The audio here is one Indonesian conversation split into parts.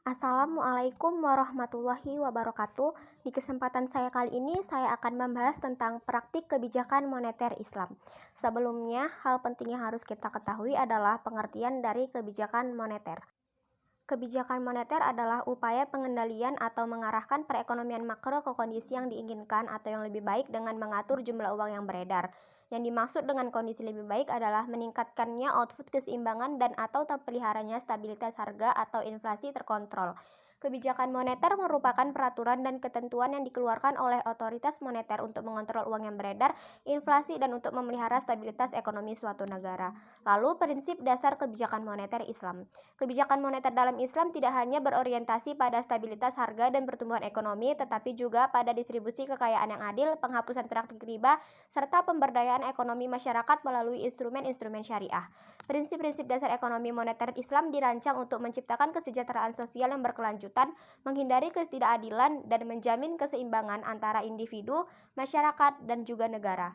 Assalamualaikum warahmatullahi wabarakatuh. Di kesempatan saya kali ini, saya akan membahas tentang praktik kebijakan moneter Islam. Sebelumnya, hal penting yang harus kita ketahui adalah pengertian dari kebijakan moneter. Kebijakan moneter adalah upaya pengendalian atau mengarahkan perekonomian makro ke kondisi yang diinginkan atau yang lebih baik dengan mengatur jumlah uang yang beredar. Yang dimaksud dengan kondisi lebih baik adalah meningkatkannya output keseimbangan dan atau terpeliharanya stabilitas harga atau inflasi terkontrol. Kebijakan moneter merupakan peraturan dan ketentuan yang dikeluarkan oleh otoritas moneter untuk mengontrol uang yang beredar, inflasi, dan untuk memelihara stabilitas ekonomi suatu negara. Lalu, prinsip dasar kebijakan moneter Islam. Kebijakan moneter dalam Islam tidak hanya berorientasi pada stabilitas harga dan pertumbuhan ekonomi, tetapi juga pada distribusi kekayaan yang adil, penghapusan praktik riba, serta pemberdayaan ekonomi masyarakat melalui instrumen-instrumen syariah. Prinsip-prinsip dasar ekonomi moneter Islam dirancang untuk menciptakan kesejahteraan sosial yang berkelanjutan, menghindari ketidakadilan, dan menjamin keseimbangan antara individu, masyarakat, dan juga negara.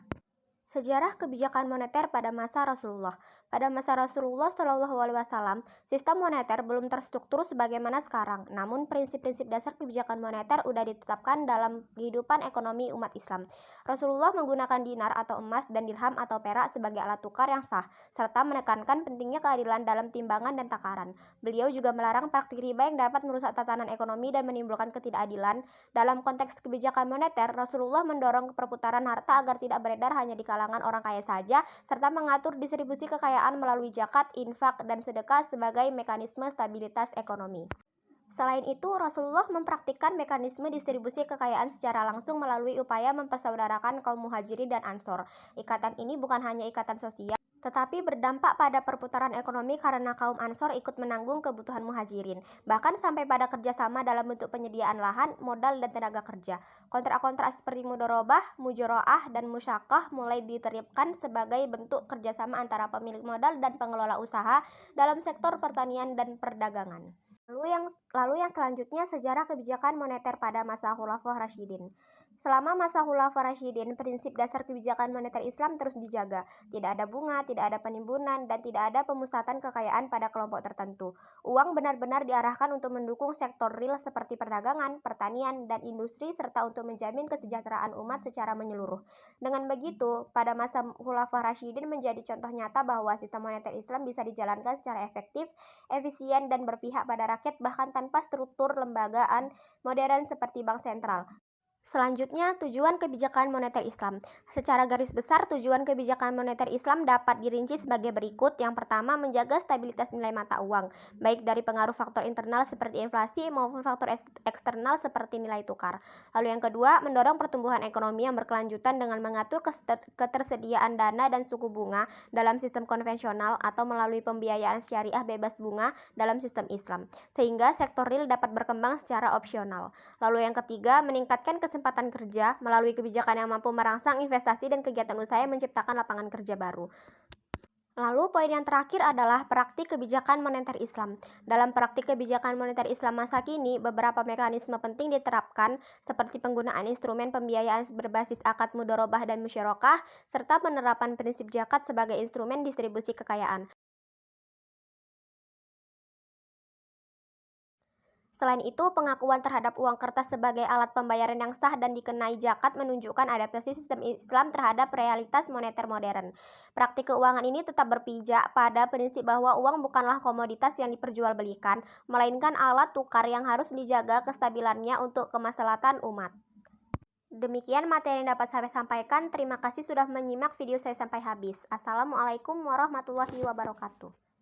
Sejarah kebijakan moneter pada masa Rasulullah. Pada masa Rasulullah Shallallahu Alaihi Wasallam, sistem moneter belum terstruktur sebagaimana sekarang. Namun prinsip-prinsip dasar kebijakan moneter sudah ditetapkan dalam kehidupan ekonomi umat Islam. Rasulullah menggunakan dinar atau emas dan dirham atau perak sebagai alat tukar yang sah, serta menekankan pentingnya keadilan dalam timbangan dan takaran. Beliau juga melarang praktik riba yang dapat merusak tatanan ekonomi dan menimbulkan ketidakadilan. Dalam konteks kebijakan moneter, Rasulullah mendorong perputaran harta agar tidak beredar hanya di kalangan orang kaya saja, serta mengatur distribusi kekayaan melalui zakat, infak, dan sedekah sebagai mekanisme stabilitas ekonomi. Selain itu, Rasulullah mempraktikkan mekanisme distribusi kekayaan secara langsung melalui upaya mempersaudarakan kaum muhajirin dan ansor. Ikatan ini bukan hanya ikatan sosial, tetapi berdampak pada perputaran ekonomi karena kaum Ansor ikut menanggung kebutuhan muhajirin, bahkan sampai pada kerjasama dalam bentuk penyediaan lahan, modal, dan tenaga kerja. Kontrak-kontrak seperti mudorobah, mujoroah, dan musyakah mulai diterapkan sebagai bentuk kerjasama antara pemilik modal dan pengelola usaha dalam sektor pertanian dan perdagangan. Lalu yang selanjutnya, sejarah kebijakan moneter pada masa Khulafaur Rasyidin. Selama masa Khulafaur Rasyidin, prinsip dasar kebijakan moneter Islam terus dijaga. Tidak ada bunga, tidak ada penimbunan, dan tidak ada pemusatan kekayaan pada kelompok tertentu. Uang benar-benar diarahkan untuk mendukung sektor real seperti perdagangan, pertanian, dan industri, serta untuk menjamin kesejahteraan umat secara menyeluruh. Dengan begitu, pada masa Khulafaur Rasyidin menjadi contoh nyata bahwa sistem moneter Islam bisa dijalankan secara efektif, efisien, dan berpihak pada rakyat bahkan tanpa struktur lembagaan modern seperti bank sentral. Selanjutnya, tujuan kebijakan moneter Islam. Secara garis besar, tujuan kebijakan moneter Islam dapat dirinci sebagai berikut. Yang pertama, menjaga stabilitas nilai mata uang, baik dari pengaruh faktor internal seperti inflasi maupun faktor eksternal seperti nilai tukar. Lalu yang kedua, mendorong pertumbuhan ekonomi yang berkelanjutan dengan mengatur ketersediaan dana dan suku bunga dalam sistem konvensional atau melalui pembiayaan syariah bebas bunga dalam sistem Islam, sehingga sektor real dapat berkembang secara opsional. Lalu yang ketiga, meningkatkan kesempatan kerja melalui kebijakan yang mampu merangsang investasi dan kegiatan usaha yang menciptakan lapangan kerja baru. Lalu poin yang terakhir adalah praktik kebijakan moneter Islam. Dalam praktik kebijakan moneter Islam masa kini, beberapa mekanisme penting diterapkan seperti penggunaan instrumen pembiayaan berbasis akad mudorobah dan musyarakah, serta penerapan prinsip zakat sebagai instrumen distribusi kekayaan. Selain itu, pengakuan terhadap uang kertas sebagai alat pembayaran yang sah dan dikenai zakat menunjukkan adaptasi sistem Islam terhadap realitas moneter modern. Praktik keuangan ini tetap berpijak pada prinsip bahwa uang bukanlah komoditas yang diperjualbelikan, melainkan alat tukar yang harus dijaga kestabilannya untuk kemaslahatan umat. Demikian materi yang dapat saya sampaikan. Terima kasih sudah menyimak video saya sampai habis. Assalamualaikum warahmatullahi wabarakatuh.